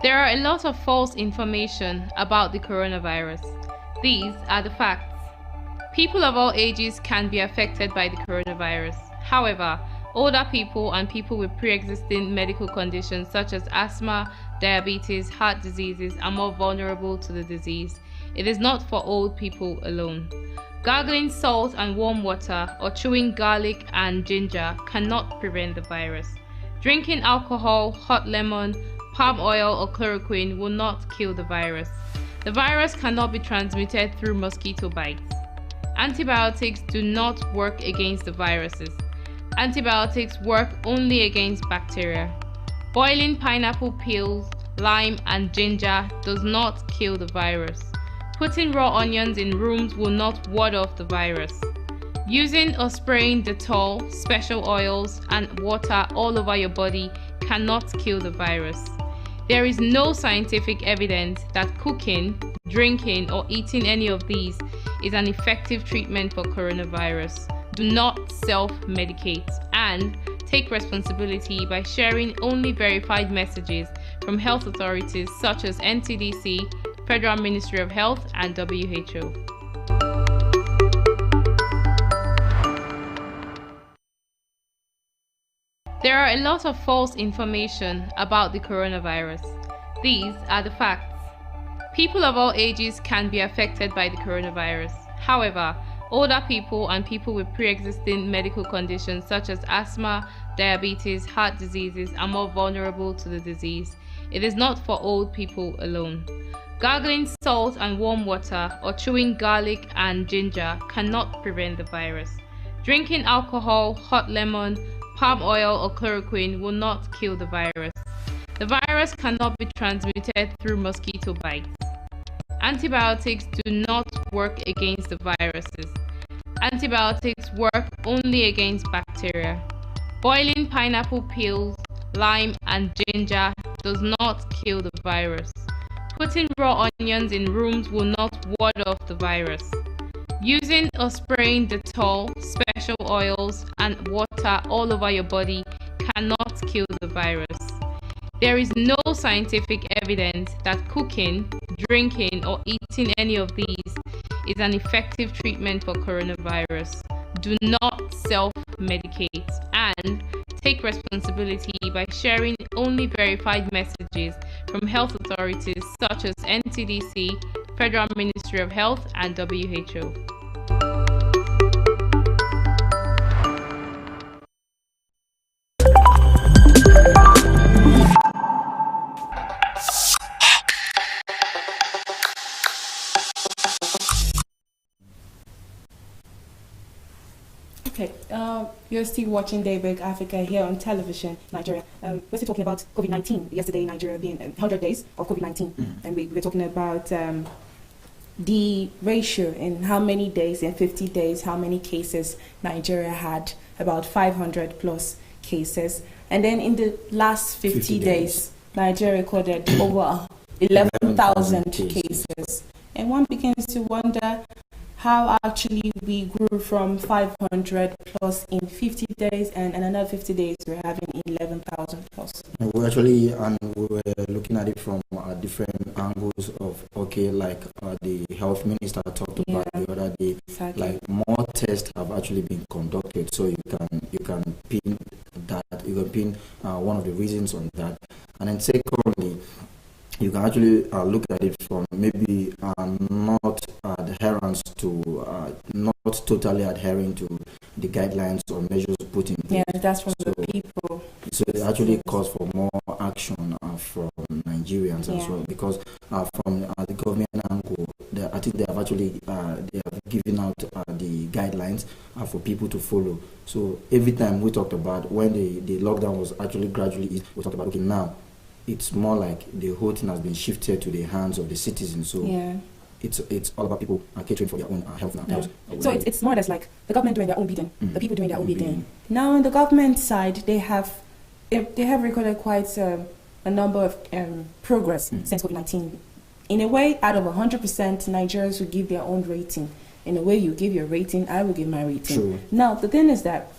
There are a lot of false information about the coronavirus. These are the facts. People of all ages can be affected by the coronavirus. However, older people and people with pre-existing medical conditions such as asthma, diabetes, heart diseases are more vulnerable to the disease. It is not for old people alone. Gargling salt and warm water or chewing garlic and ginger cannot prevent the virus. Drinking alcohol, hot lemon, palm oil or chloroquine will not kill the virus. The virus cannot be transmitted through mosquito bites. Antibiotics do not work against the viruses. Antibiotics work only against bacteria. Boiling pineapple peels, lime and ginger does not kill the virus. Putting raw onions in rooms will not ward off the virus. Using or spraying Dettol, special oils and water all over your body cannot kill the virus. There is no scientific evidence that cooking, drinking or eating any of these is an effective treatment for coronavirus. Do not self-medicate and take responsibility by sharing only verified messages from health authorities such as NCDC, Federal Ministry of Health and WHO. There are a lot of false information about the coronavirus. These are the facts. People of all ages can be affected by the coronavirus. However, older people and people with pre-existing medical conditions such as asthma, diabetes, heart diseases are more vulnerable to the disease. It is not for old people alone. Gargling salt and warm water or chewing garlic and ginger cannot prevent the virus. Drinking alcohol, hot lemon, palm oil or chloroquine will not kill the virus. The virus cannot be transmitted through mosquito bites. Antibiotics do not work against the viruses. Antibiotics work only against bacteria. Boiling pineapple peels, lime and ginger does not kill the virus. Putting raw onions in rooms will not ward off the virus. Using or spraying Dettol, special oils and water all over your body cannot kill the virus. There is no scientific evidence that cooking, drinking or eating any of these is an effective treatment for coronavirus. Do not self-medicate and take responsibility by sharing only verified messages from health authorities such as NCDC, Federal Ministry of Health and WHO. Okay, you're still watching Daybreak Africa here on television, Nigeria. We're still talking about COVID-19. Yesterday, Nigeria being 100 days of COVID-19. And we were talking about the ratio in how many days, in 50 days, how many cases Nigeria had, about 500 plus cases. And then in the last 50 days, Nigeria recorded over 11,000 cases. And one begins to wonder how actually we grew from 500 plus in 50 days, and in another 50 days we're having 11,000 plus. We actually, and we were looking at it from different angles of, okay, like the health minister talked about the other day, like more tests have actually been conducted, so you can pin that, you can pin one of the reasons on that. And then secondly, you can actually look at it from maybe not adherence to, not totally adhering to the guidelines or measures put in place. Yeah, that's from the people. So it actually calls for more action from Nigerians as well, because from the government angle, I think they have actually they have given out the guidelines for people to follow. So every time we talked about when the lockdown was actually gradually eased, we talked about, okay, now it's more like the whole thing has been shifted to the hands of the citizens. So it's all about people catering for their own health now. Yeah. So it's more or less like the government doing their own bidding, the people doing their own bidding. Now on the government side, they have recorded quite a number of progress since COVID-19. In a way, out of 100%, Nigerians will give their own rating. In a way, you give your rating, I will give my rating. True. Now, the thing is that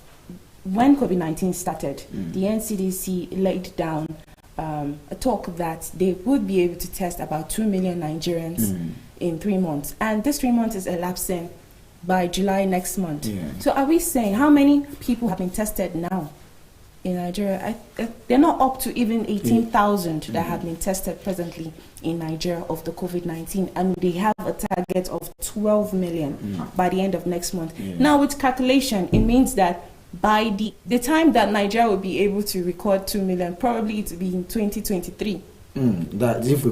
when COVID-19 started, the NCDC laid down a talk that they would be able to test about 2 million Nigerians in 3 months. And this 3 months is elapsing by July next month. Yeah. So are we saying how many people have been tested now in Nigeria? They're not up to even 18,000 that have been tested presently in Nigeria of the COVID-19, and they have a target of 12 million by the end of next month. Now with calculation, it means that by the time that Nigeria will be able to record 2 million, probably it will be in 2023. That's if we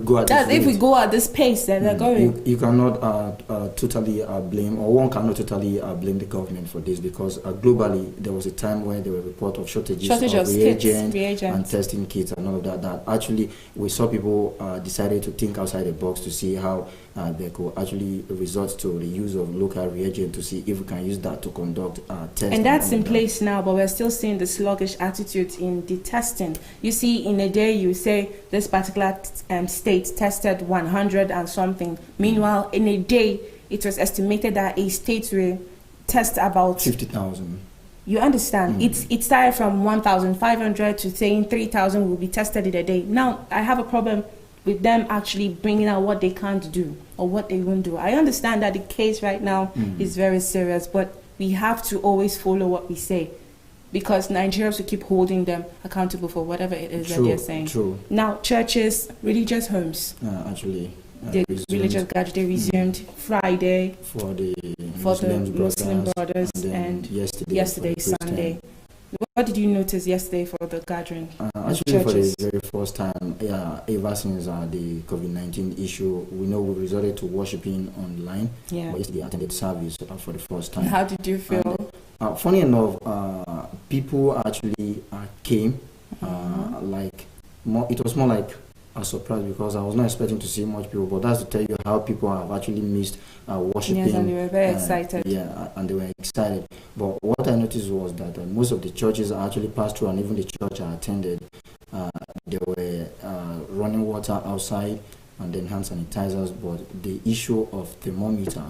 go at this pace that they're going. You cannot totally blame, or one cannot totally blame the government for this, because globally there was a time where there were reports of shortages of reagents and testing kits and all of that. That actually we saw people decided to think outside the box to see how they could actually resort to the use of local reagent to see if we can use that to conduct tests. And that's in place now, but we're still seeing the sluggish attitude in the testing. You see, in a day you say this particular state tested 100 and something. Meanwhile, in a day, it was estimated that a state will test about 50,000. You understand? It started from 1,500 to saying 3,000 will be tested in a day. Now, I have a problem with them actually bringing out what they can't do or what they won't do. I understand that the case right now is very serious, but we have to always follow what we say, because Nigerians will keep holding them accountable for whatever it is that they're saying. True. Now, churches, religious homes, the religious gathering, they resumed Friday for the Muslim brothers, and yesterday Sunday. What did you notice yesterday for the gathering? Actually, for the very first time, ever since the COVID-19 issue, we know we resorted to worshiping online. Yeah. But yesterday I attended service for the first time. How did you feel? And, funny enough, people actually came. It was more like a surprise, because I was not expecting to see much people. But that's to tell you how people have actually missed worshiping. Yes, and they were very excited. Yeah, and they were excited. But what I noticed was that most of the churches I actually passed through, and even the church I attended, there were running water outside and then hand sanitizers. But the issue of thermometer,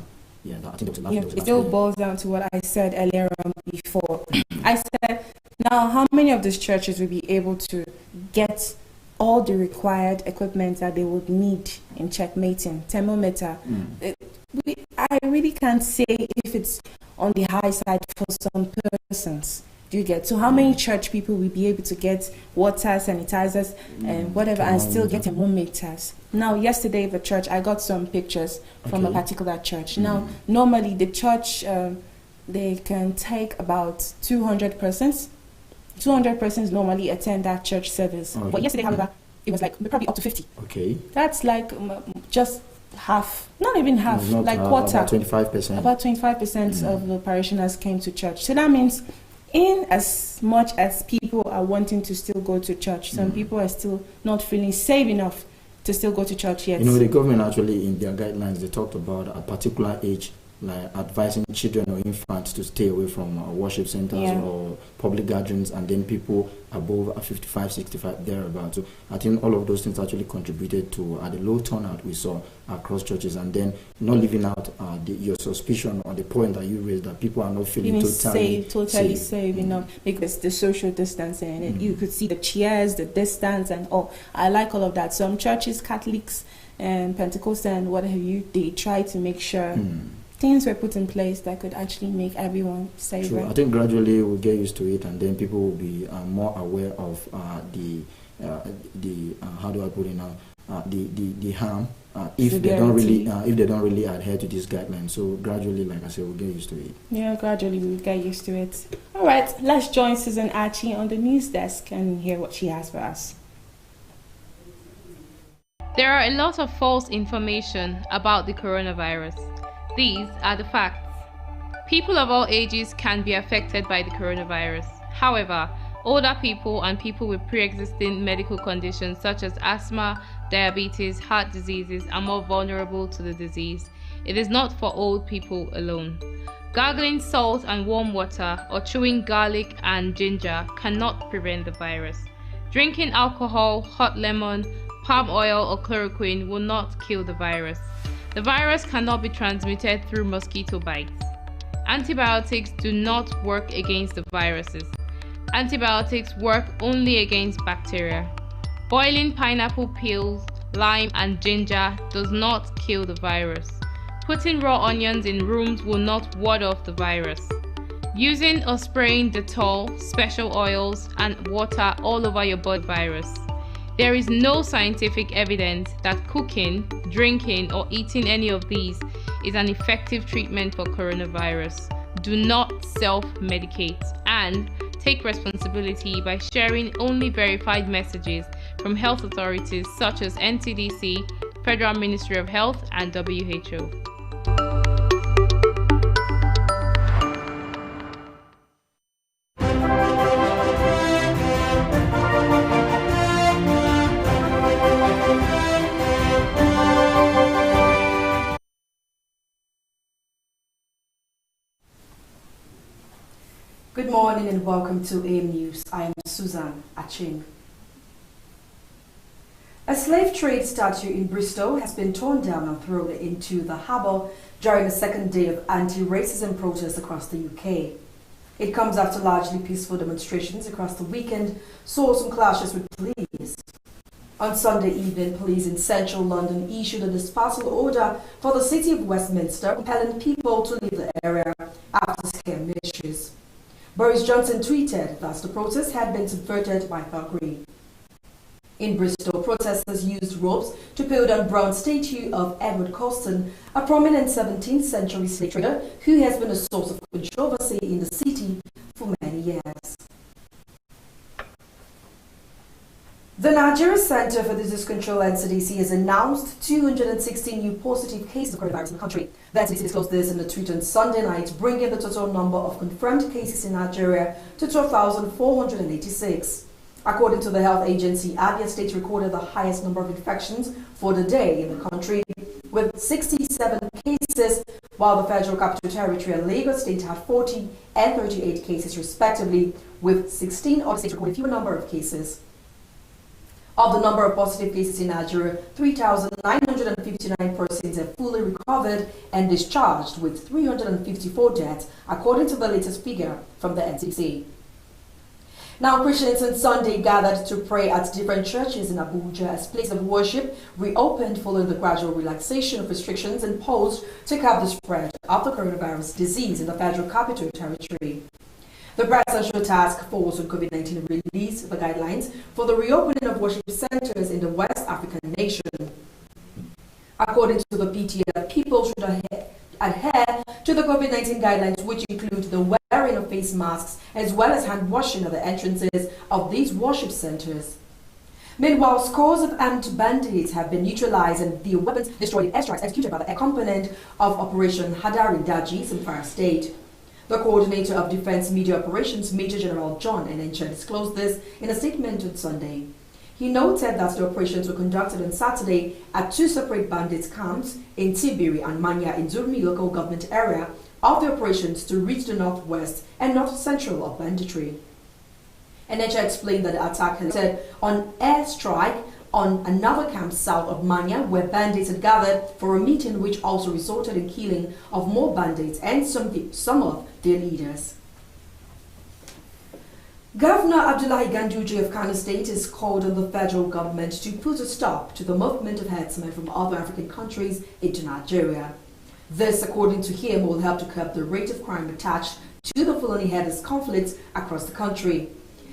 I think it still boils down to what I said earlier on before. I said, now how many of these churches will be able to get all the required equipment that they would need in checkmating? Thermometer. I really can't say if it's on the high side for some persons. Do you get? So how many church people will be able to get water, sanitizers, and whatever, and still get thermometers? Now, yesterday the church, I got some pictures from a particular church. Now, normally the church, they can take about 200 persons. 200 persons normally attend that church service. But yesterday, however, it was like probably up to 50. Okay. That's like just half, not even half, like quarter. About 25%. About 25% of the parishioners came to church. So that means, in as much as people are wanting to still go to church, some people are still not feeling safe enough to still go to church yet. The government actually, in their guidelines, they talked about a particular age, like advising children or infants to stay away from worship centers or public gatherings, and then people above 55, 65, thereabouts. So I think all of those things actually contributed to the low turnout we saw across churches, and then not leaving out your suspicion or the point that you raised, that people are not feeling totally safe enough, because the social distancing, and you could see the chairs, the distance, and all. I like all of that. Some churches, Catholics and Pentecostal and what have you, they try to make sure things were put in place that could actually make everyone safer. True. I think gradually we'll get used to it, and then people will be more aware of the how do I put it now, the harm if they don't really adhere to these guidelines. So gradually, like I said, we'll get used to it. Yeah, gradually we'll get used to it. All right, let's join Susan Archie on the news desk and hear what she has for us. There are a lot of false information about the coronavirus. These are the facts. People of all ages can be affected by the coronavirus. However, older people and people with pre-existing medical conditions such as asthma, diabetes, heart diseases are more vulnerable to the disease. It is not for old people alone. Gargling salt and warm water or chewing garlic and ginger cannot prevent the virus. Drinking alcohol, hot lemon, palm oil or chloroquine will not kill the virus. The virus cannot be transmitted through mosquito bites. Antibiotics do not work against the viruses. Antibiotics work only against bacteria. Boiling pineapple peels, lime and ginger does not kill the virus. Putting raw onions in rooms will not ward off the virus. Using or spraying Dettol, special oils and water all over your body virus. There is no scientific evidence that cooking, drinking or eating any of these is an effective treatment for coronavirus. Do not self-medicate and take responsibility by sharing only verified messages from health authorities such as NCDC, Federal Ministry of Health and WHO. Good morning and welcome to AM News. I am Susan Aching. A slave trade statue in Bristol has been torn down and thrown into the harbour during the second day of anti-racism protests across the UK. It comes after largely peaceful demonstrations across the weekend saw some clashes with police. On Sunday evening, police in central London issued a dispersal order for the city of Westminster, compelling people to leave the area after skirmishes. Boris Johnson tweeted that the protest had been subverted by thuggery. In Bristol, protesters used ropes to build a bronze statue of Edward Colston, a prominent 17th century slave trader who has been a source of controversy in the city for many years. The Nigerian Center for Disease Control (NCDC) has announced 216 new positive cases of coronavirus in the country. The NCDC disclosed this in a tweet on Sunday night, bringing the total number of confirmed cases in Nigeria to 12,486. According to the health agency, Abia State recorded the highest number of infections for the day in the country, with 67 cases, while the Federal Capital Territory and Lagos State had 40 and 38 cases respectively, with 16 other states recording fewer number of cases. Of the number of positive cases in Nigeria, 3,959 persons have fully recovered and discharged, with 354 deaths, according to the latest figure from the NCDC. Now, Christians on Sunday gathered to pray at different churches in Abuja as places of worship reopened following the gradual relaxation of restrictions imposed to curb the spread of the coronavirus disease in the Federal Capital Territory. The Presidential Task Force on COVID-19 released the guidelines for the reopening of worship centers in the West African nation. According to the PTA, people should adhere to the COVID-19 guidelines, which include the wearing of face masks as well as hand washing at the entrances of these worship centers. Meanwhile, scores of armed bandits have been neutralized and their weapons destroyed in airstrikes executed by the component of Operation Hadari Daji in Zamfara State. The coordinator of Defense Media Operations, Major General John Enenche, disclosed this in a statement on Sunday. He noted that the operations were conducted on Saturday at two separate bandits camps in Tibiri and Manya in Durmi local government area of the operations to reach the northwest and north central of banditry. Enenche explained that the attack had led on airstrike on another camp south of Manya, where bandits had gathered for a meeting, which also resulted in killing of more bandits and some of their leaders. Governor Abdullahi Ganduje of Kano State has called on the federal government to put a stop to the movement of herdsmen from other African countries into Nigeria. This, according to him, will help to curb the rate of crime attached to the Fulani herders conflicts across the country.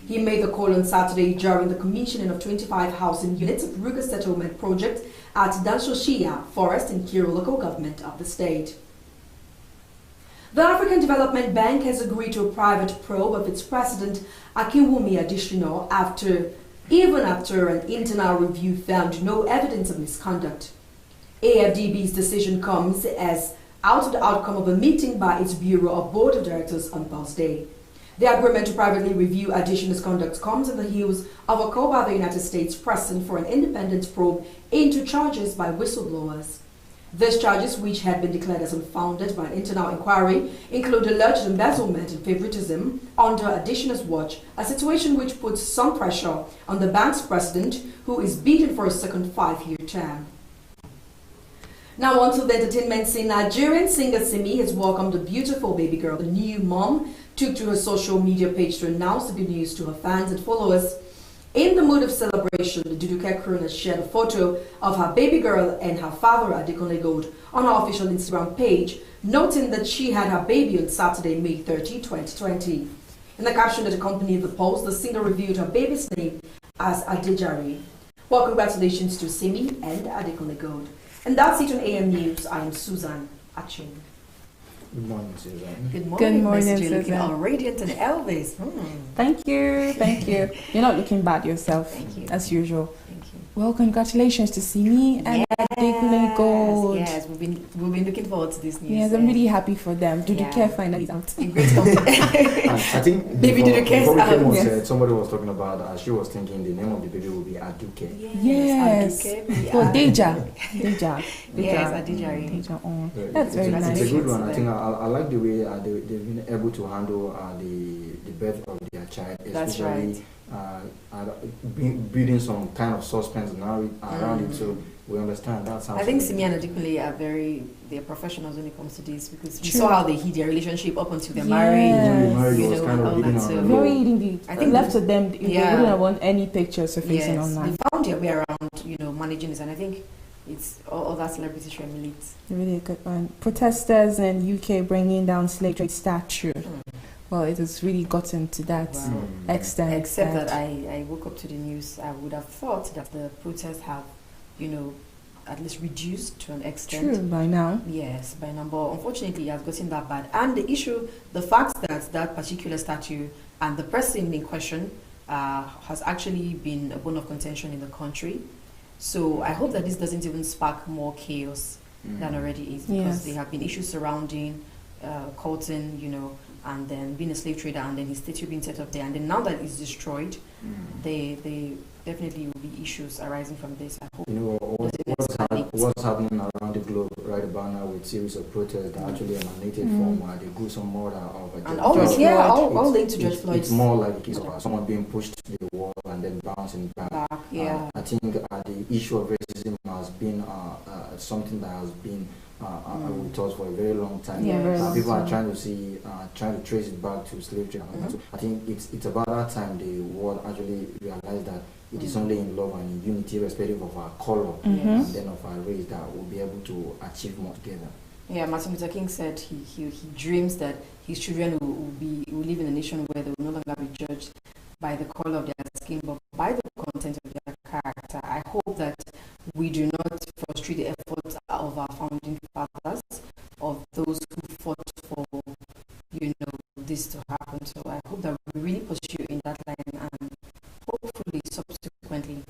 He made the call on Saturday during the commissioning of 25 housing units of Ruga Settlement Project at Danshoshia Forest in Kiro local government of the state. The African Development Bank has agreed to a private probe of its president Akinwumi Adesina even after an internal review found no evidence of misconduct. AFDB's decision comes as out of the outcome of a meeting by its Bureau of Board of Directors on Thursday. The agreement to privately review Adesina's conduct comes on the heels of a call by the United States President for an independent probe into charges by whistleblowers. These charges, which had been declared as unfounded by an internal inquiry, include alleged embezzlement and favoritism under Adesina's watch, a situation which puts some pressure on the bank's president, who is bidding for a second 5-year term. Now on to the entertainment scene. Nigerian singer Simi has welcomed a beautiful baby girl. The new mom took to her social media page to announce the good news to her fans and followers. In the mood of celebration, the Duduke crew has shared a photo of her baby girl and her father, Adekunle Gold, on her official Instagram page, noting that she had her baby on Saturday, May 30, 2020. In the caption that accompanied the post, the singer revealed her baby's name as Adejare. Well, congratulations to Simi and Adekunle Gold. And that's it on AM News. I am Susan Achin. Good morning, Susan. Good morning, Good morning, Susan. Looking all Susan. radiant and Elvis. Thank you, thank you. You're not looking bad yourself, Thank you. as usual. Thank you. Well, congratulations to Simi and Adekunle Gold. Yes, we've been looking forward to this news. Yes, I'm really happy for them. Duduke Yeah. finally out. In great company. I think Baby before, Duduke is before we came out. on Yes. set, somebody was talking about, she was thinking the name of the baby would be Aduke. Yes. For Deja. Deja. Yes, Adejare. Deja. Oh, Yeah, that's very it's nice. a good one. I Yes. think I like the way they've been able to handle the birth of their child, That's especially building some kind of suspense around it. So we understand that sounds. I think Simi and Adekunle are they're professionals when it comes to this, because we True. saw how they hid their relationship up until their Yes. marriage. Marriage You was know, kind and of all hidden that, on so- the Very low. easy. I think Left to them, they Yeah. wouldn't want any pictures surfacing Yes, online. they found their way around, managing this, and I think it's all that celebrities should emulate. Really a good one. Protesters in UK bringing down slave trade statue. Well, it has really gotten to that Wow. extent. Except that I woke up to the news, I would have thought that the protests have, at least reduced to an extent. True, by now. Yes, by number. Unfortunately, it has gotten that bad. And the fact that that particular statue and the person in question has actually been a bone of contention in the country. So I hope that this doesn't even spark more chaos than already is, because Yes. there have been issues surrounding Colton, and then being a slave trader, and then his statue being set up there, and then now that it's destroyed, they definitely will be issues arising from this. I hope. What's happening around the globe right about now with series of protests that actually emanated from the gruesome murder of a And all George this, Floyd. all linked to George It's Floyd's more like a case of someone being pushed to the wall and then bouncing back. back. Yeah. I think the issue of racism has been something that has been with us for a very long time. Yeah, very long People are time. trying to trace it back to slavery. So I think it's about that time the world actually realized that it is only in love and in unity, irrespective of our color and then of our race, that we'll be able to achieve more together. Yeah, Martin Luther King said he dreams that his children will live in a nation where they will no longer be judged by the color of their skin, but by the content of their character. I hope that we do not frustrate the efforts of our founding fathers, of those who fought for, this to happen. So I hope that we really pursue in that line, and hopefully subsequently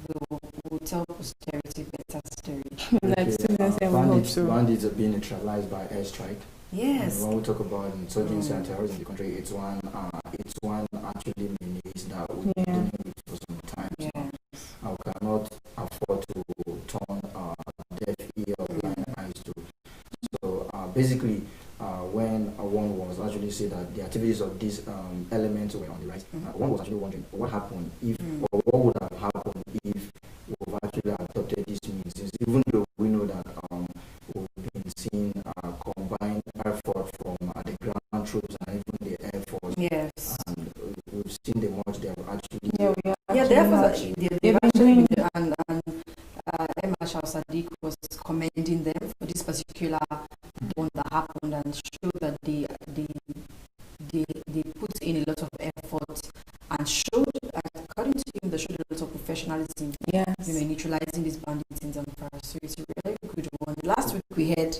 we'll tell posterity better story. Let's do this and we hope so. Bandits are being neutralized by airstrike. Yes. And when we talk about insurgency and terrorism in the country, it's one actually menace that we've been dealing with for some time. Yes. We cannot afford to turn deaf ear or blind eyes to. So basically, when one was actually say that the activities of these elements were on the rise, one was actually wondering what happened if, or what would have happened if we've actually adopted these means. Even though we know that we've been seeing combined effort from the ground troops and even the air force. Yes. And we've seen the much they have actually. They've actually been, and Air Marshal Sadiq was commending them for this particular one that happened, and showed that they put in a lot of effort, and showed, according to him, they showed a lot of professionalism. Yes. In neutralizing these bandits in Zamfara. So it's a really good one. Last week we heard,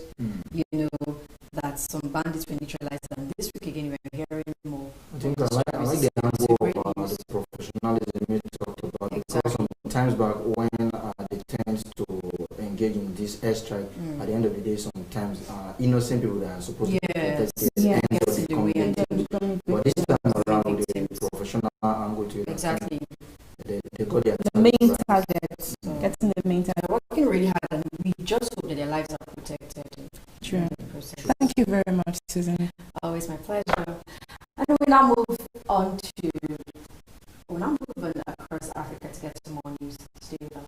that some bandits were neutralized, and this week again we're hearing more. I think I like the angle of the professionalism you talked about, because sometimes back when they tend to engage in this airstrike, at the end of the day, sometimes innocent people that are supposed to protect the end of the community. But this time around, with the professional angle to it, exactly. They got their The main right. target, getting the main target. They're working really hard, and we just hope that their lives are protected. True. In the process. Thank you very much, Susan. Always my pleasure. And we now move on across Africa to get some more news. Stay with us.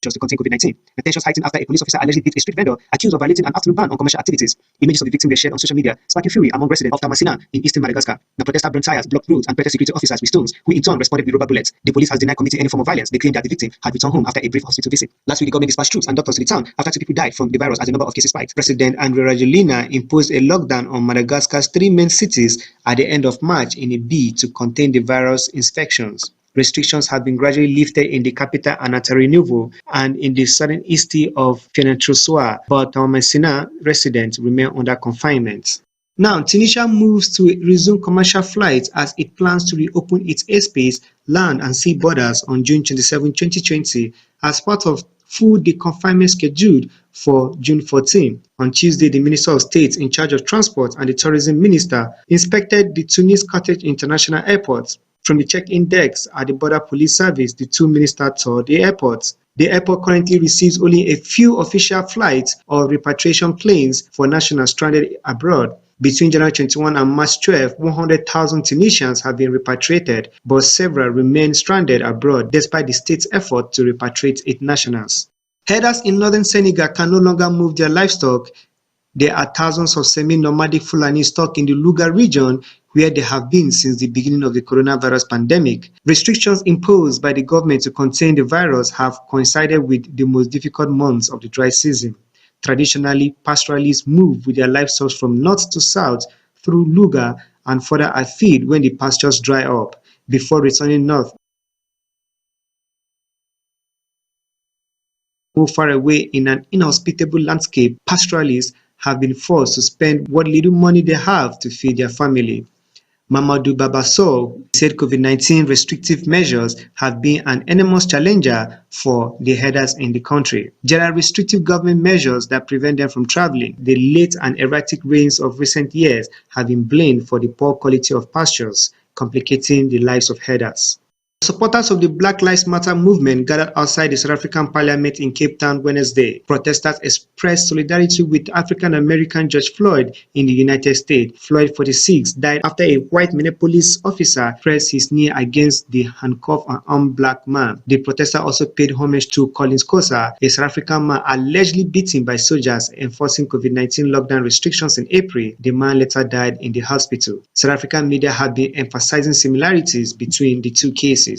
just to contain COVID-19. The tensions heightened after a police officer allegedly beat a street vendor accused of violating an afternoon ban on commercial activities. Images of the victim were shared on social media, sparking fury among residents of Tamasina in eastern Madagascar. The protesters burned tires, blocked roads, and pelted security officers with stones, who in turn responded with rubber bullets. The police has denied committing any form of violence. They claim that the victim had returned home after a brief hospital visit. Last week, the government dispatched troops and doctors to the town after 2 people died from the virus as the number of cases spiked. President Andre Rajoelina imposed a lockdown on Madagascar's 3 main cities at the end of March in a bid to contain the virus infections. Restrictions have been gradually lifted in the capital Antananarivo and in the southern east of Fenetrusoa, but Tamasina residents remain under confinement. Now, Tunisia moves to resume commercial flights as it plans to reopen its airspace, land and sea borders on June 27, 2020 as part of full deconfinement scheduled for June 14. On Tuesday, the Minister of State in charge of transport and the tourism minister inspected the Tunis Carthage International Airport. From the check-in decks at the border police service, the two ministers toured the airport. The airport currently receives only a few official flights or repatriation planes for nationals stranded abroad. Between January 21 and March 12, 100,000 Tunisians have been repatriated, but several remain stranded abroad despite the state's effort to repatriate its nationals. Herders in northern Senegal can no longer move their livestock. There are thousands of semi-nomadic Fulani stuck in the Louga region where they have been since the beginning of the coronavirus pandemic. Restrictions imposed by the government to contain the virus have coincided with the most difficult months of the dry season. Traditionally, pastoralists move with their livestock from north to south through Louga and further afield when the pastures dry up, before returning north. Move far away in an inhospitable landscape, pastoralists have been forced to spend what little money they have to feed their family. Mamadou Babasow said COVID-19 restrictive measures have been an enormous challenger for the herders in the country. There are restrictive government measures that prevent them from traveling. The late and erratic rains of recent years have been blamed for the poor quality of pastures, complicating the lives of herders. Supporters of the Black Lives Matter movement gathered outside the South African Parliament in Cape Town Wednesday. Protesters expressed solidarity with African-American George Floyd in the United States. Floyd, 46, died after a white Minneapolis officer pressed his knee against the handcuffed and armed black man. The protester also paid homage to Collins Kosa, a South African man allegedly beaten by soldiers enforcing COVID-19 lockdown restrictions in April. The man later died in the hospital. South African media have been emphasizing similarities between the two cases.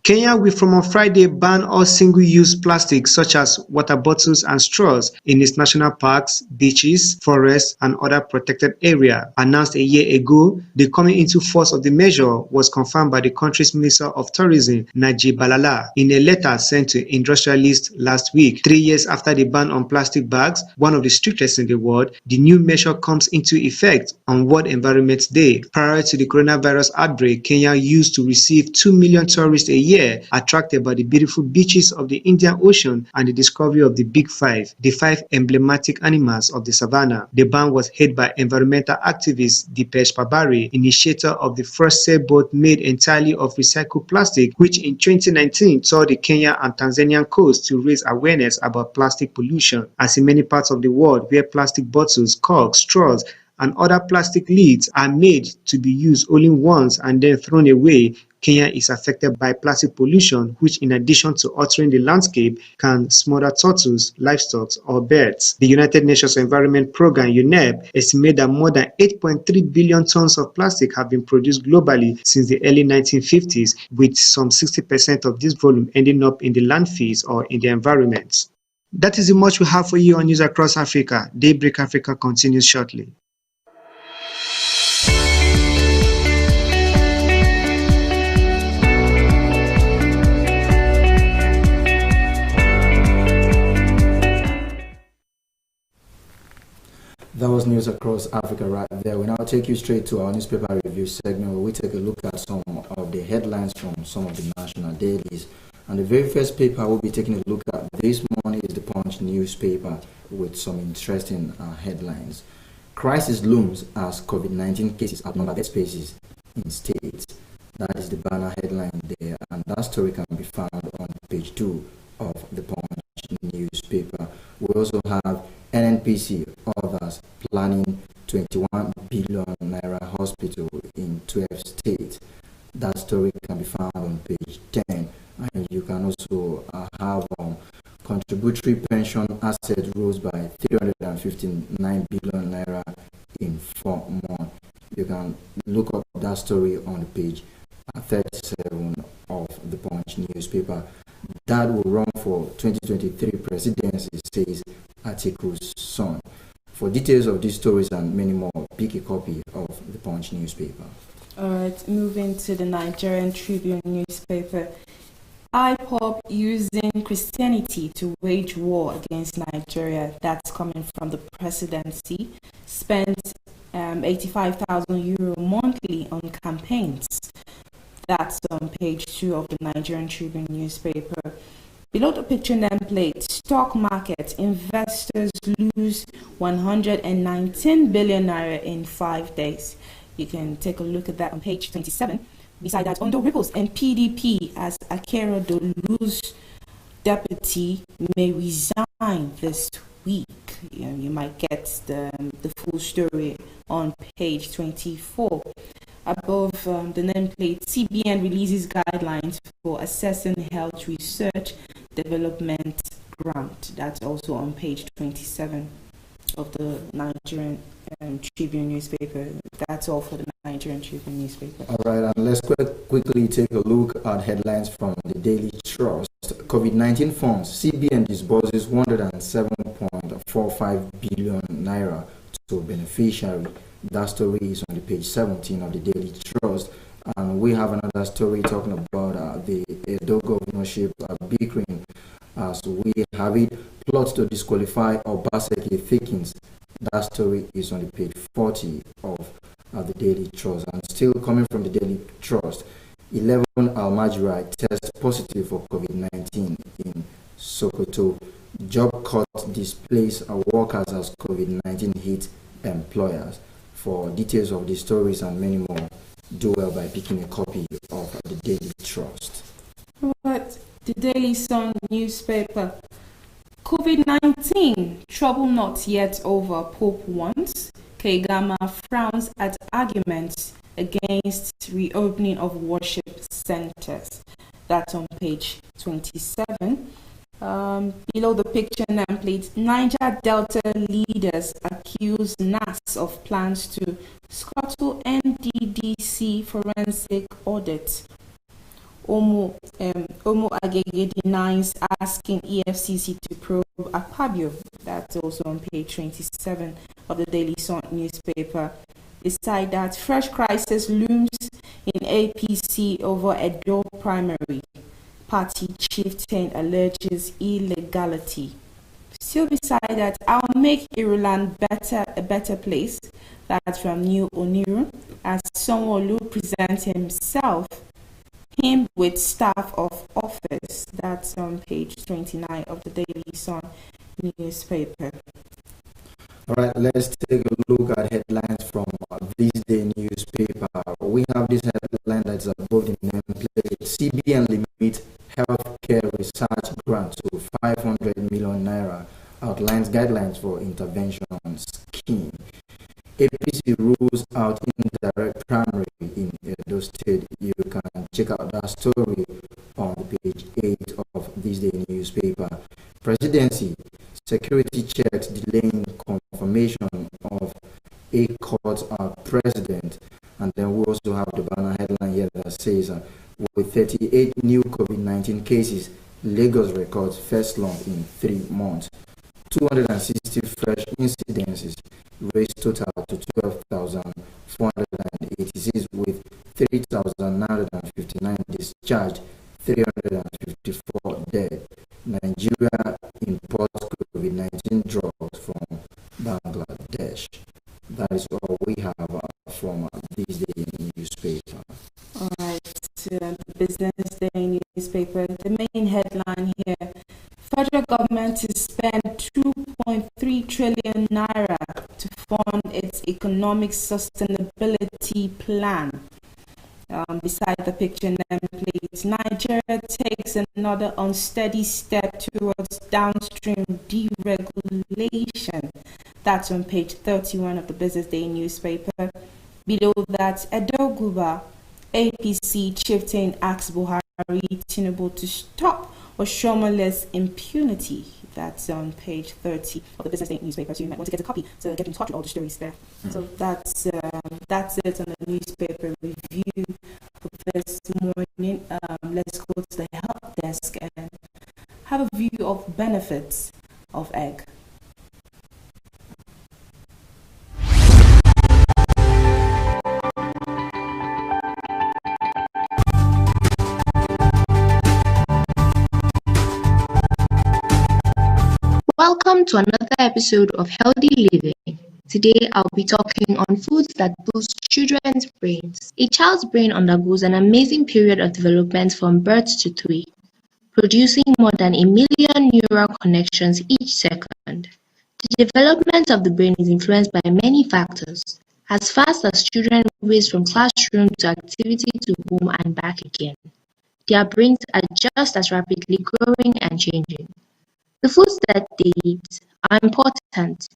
Kenya will from on Friday ban all single-use plastic such as water bottles and straws in its national parks, beaches, forests, and other protected areas. Announced a year ago, the coming into force of the measure was confirmed by the country's Minister of Tourism, Najib Balala, in a letter sent to industrialists last week. 3 years after the ban on plastic bags, one of the strictest in the world, the new measure comes into effect on World Environment Day. Prior to the coronavirus outbreak, Kenya used to receive 2 million tourists a year, attracted by the beautiful beaches of the Indian Ocean and the discovery of the Big Five, the 5 emblematic animals of the savannah. The ban was headed by environmental activist Dipesh Pabari, initiator of the first sailboat made entirely of recycled plastic, which in 2019 toured the Kenya and Tanzanian coast to raise awareness about plastic pollution. As in many parts of the world where plastic bottles, corks, straws, and other plastic lids are made to be used only once and then thrown away, Kenya is affected by plastic pollution, which in addition to altering the landscape, can smother turtles, livestock, or birds. The United Nations Environment Programme, UNEP, estimates that more than 8.3 billion tons of plastic have been produced globally since the early 1950s, with some 60% of this volume ending up in the landfills or in the environment. That is the much we have for you on News Across Africa. Daybreak Africa continues shortly. That was News Across Africa right there. We now take you straight to our newspaper review segment where we take a look at some of the headlines from some of the national dailies. And the very first paper we'll be taking a look at this morning is the Punch newspaper with some interesting headlines. Crisis looms as COVID-19 cases outnumber death spaces in states. That is the banner headline there, and that story can be found on page 2 of the Punch newspaper. We also have NNPC, others planning 21 billion naira hospital in 12 states. That story can be found on page 10. And you can also have Contributory pension assets rose by 359 billion naira in 4 months. You can look up that story on page 37 of the Punch newspaper. That will run for 2023 presidency, says Atiku's son. For details of these stories and many more, pick a copy of the Punch newspaper. All right, moving to the Nigerian Tribune newspaper. IPOB using Christianity to wage war against Nigeria. That's coming from the presidency. Spent 85,000 euro monthly on campaigns. That's on page 2 of the Nigerian Tribune newspaper. Below the picture nameplate, stock market, investors lose 119 billion naira in 5 days. You can take a look at that on page 27. Beside that, Ondo ripples and PDP as Akerodo lose deputy may resign this week. You might get the full story on page 24. Above the nameplate, CBN releases guidelines for assessing health research development grant. That's also on page 27 of the Nigerian Tribune newspaper. That's all for the Nigerian Tribune newspaper. All right, and let's quickly take a look at headlines from the Daily Trust. COVID-19 funds, CBN disburses 107.45 billion naira to beneficiary. That story is on the page 17 of the Daily Trust. And we have another story talking about the Edo governorship bickering. As we have it, plots to disqualify Obaseki thickens. That story is on the page 40 of the Daily Trust. And still coming from the Daily Trust, 11 Almajiri test positive for COVID-19 in Sokoto. Job cut displace workers as COVID-19 hit employers. For details of these stories and many more, do well by picking a copy of the Daily Trust. But the Daily Sun newspaper. COVID-19, trouble not yet over, Pope wants. Kegama frowns at arguments against reopening of worship centers. That's on page 27. Below the picture nameplate, Niger Delta leaders accuse NAS of plans to scuttle NDDC forensic audit. Omo Agege denies asking EFCC to probe Akpabio. That's also on page 27 of the Daily Sun newspaper. Beside that, fresh crisis looms in APC over Edo primary. Party chieftain alleges illegality. Still beside that, I'll make Ireland a better place. That's from New Oniru. As Sanwo-Olu presents him with staff of office. That's on page 29 of the Daily Sun newspaper. All right, let's take a look at headlines from this day newspaper. We have this headline that's above the nameplate. CBN limit healthcare research grant to 500 million naira, outlines guidelines for intervention scheme. APC rules out indirect primary in Edo State. You can check out that story on page 8 of this day newspaper. Presidency, security checks delaying confirmation of a court president. And then we also have the banner headline here that says, with 38 new COVID-19 cases, Lagos records first slump in 3 months. 260 fresh incidences, raised total to 12,486, with 3,959 discharged, 354 dead. Nigeria imports COVID-19 drugs from Bangladesh. That is all we have from this day newspaper. All right, the Business Day newspaper. The main headline here: federal government to spend 2.3 trillion naira to fund its economic sustainability plan. Beside the picture nameplate, Nigeria takes another unsteady step towards downstream deregulation. That's on page 31 of the Business Day newspaper. Below that, Edo Guba, APC chieftain asks Buhari Tinubu to stop or showmanless impunity. That's on page 30 of the Business Day newspaper. So you might want to get a copy to get in touch with all the stories there. So that's it on the newspaper review for this morning. Let's go to the help desk and have a view of benefits of egg. Welcome to another episode of Healthy Living. Today I'll be talking on foods that boost children's brains. A child's brain undergoes an amazing period of development from birth to 3, producing more than 1 million neural connections each second. The development of the brain is influenced by many factors. As fast as children race from classroom to activity to home and back again, their brains are just as rapidly growing and changing. The foods that they eat are important.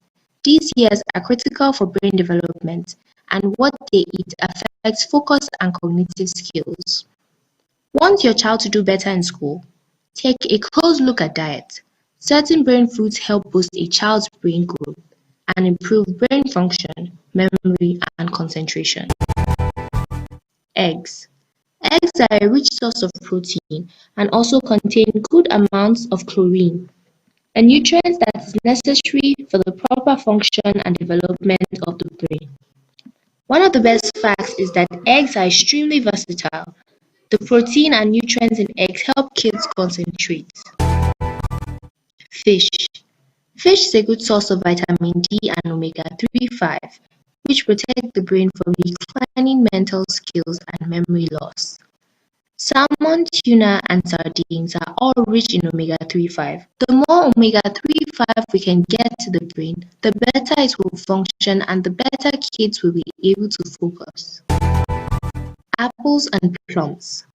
These years are critical for brain development, and what they eat affects focus and cognitive skills. Want your child to do better in school? Take a close look at diet. Certain brain foods help boost a child's brain growth and improve brain function, memory, and concentration. Eggs. Eggs are a rich source of protein and also contain good amounts of chlorine, a nutrient that is necessary for the proper function and development of the brain. One of the best facts is that eggs are extremely versatile. The protein and nutrients in eggs help kids concentrate. Fish. Fish is a good source of vitamin D and omega-3 5, which protect the brain from declining mental skills and memory loss. Salmon, tuna, and sardines are all rich in omega-3 5. The more omega-3 5 we can get to the brain, the better it will function and the better kids will be able to focus. Apples and plums.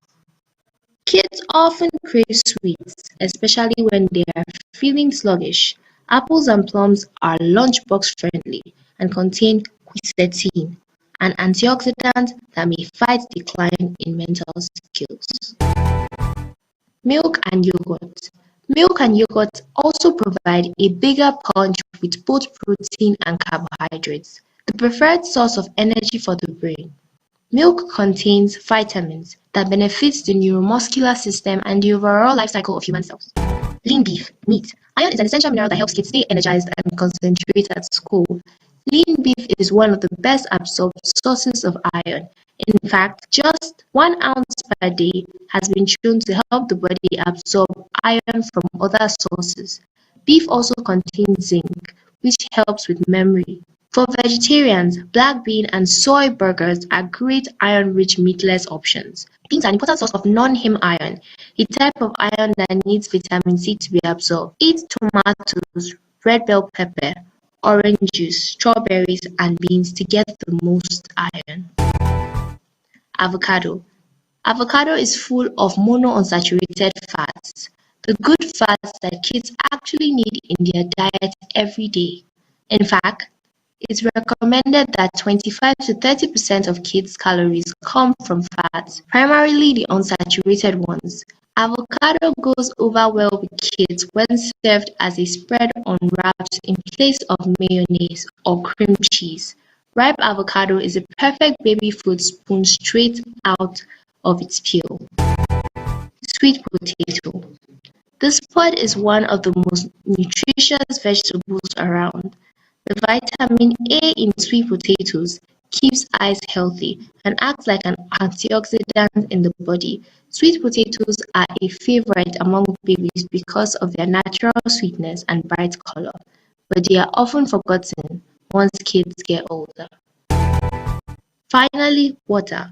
Kids often crave sweets, especially when they are feeling sluggish. Apples and plums are lunchbox friendly and contain quercetin, an antioxidant that may fight decline in mental skills. Milk and yogurt. Milk and yogurt also provide a bigger punch with both protein and carbohydrates, the preferred source of energy for the brain. Milk contains vitamins that benefit the neuromuscular system and the overall life cycle of human cells. Lean beef, meat. Iron is an essential mineral that helps kids stay energized and concentrate at school. Lean beef is one of the best absorbed sources of iron. In fact, just 1 ounce per day has been shown to help the body absorb iron from other sources. Beef also contains zinc, which helps with memory. For vegetarians, black bean and soy burgers are great iron-rich meatless options. Beans are an important source of non-heme iron, a type of iron that needs vitamin C to be absorbed. Eat tomatoes, red bell pepper, orange juice, strawberries, and beans to get the most iron. Avocado. Avocado is full of monounsaturated fats, the good fats that kids actually need in their diet every day. In fact, it's recommended that 25 to 30% of kids' calories come from fats, primarily the unsaturated ones. Avocado goes over well with kids when served as a spread on wraps in place of mayonnaise or cream cheese. Ripe avocado is a perfect baby food spoon straight out of its peel. Sweet potato. This pod is one of the most nutritious vegetables around. The vitamin A in sweet potatoes keeps eyes healthy and acts like an antioxidant in the body. Sweet potatoes are a favorite among babies because of their natural sweetness and bright color, but they are often forgotten once kids get older. Finally, water.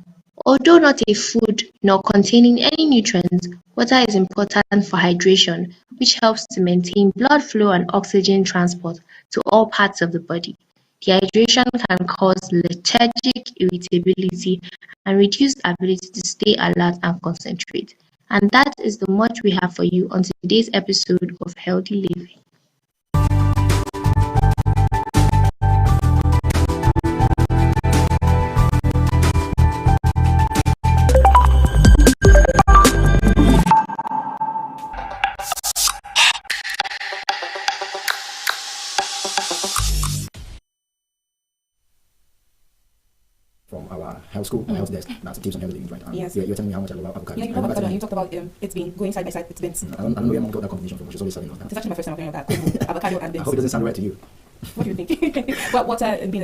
Although not a food nor containing any nutrients, water is important for hydration, which helps to maintain blood flow and oxygen transport to all parts of the body. Dehydration can cause lethargic irritability and reduce the ability to stay alert and concentrate. And that is the much we have for you on today's episode of Healthy Living. our health school, our health desk, that tips on everything, right? Yes. You're telling me how much I love avocado. Yeah, you love avocado, and you talked about it's been going side by side. It's been. I don't know where mom got that combination from. She's always selling us that. It's actually my first time hearing of that. Avocado and I beans. hope it doesn't sound right to you. What do you think? What been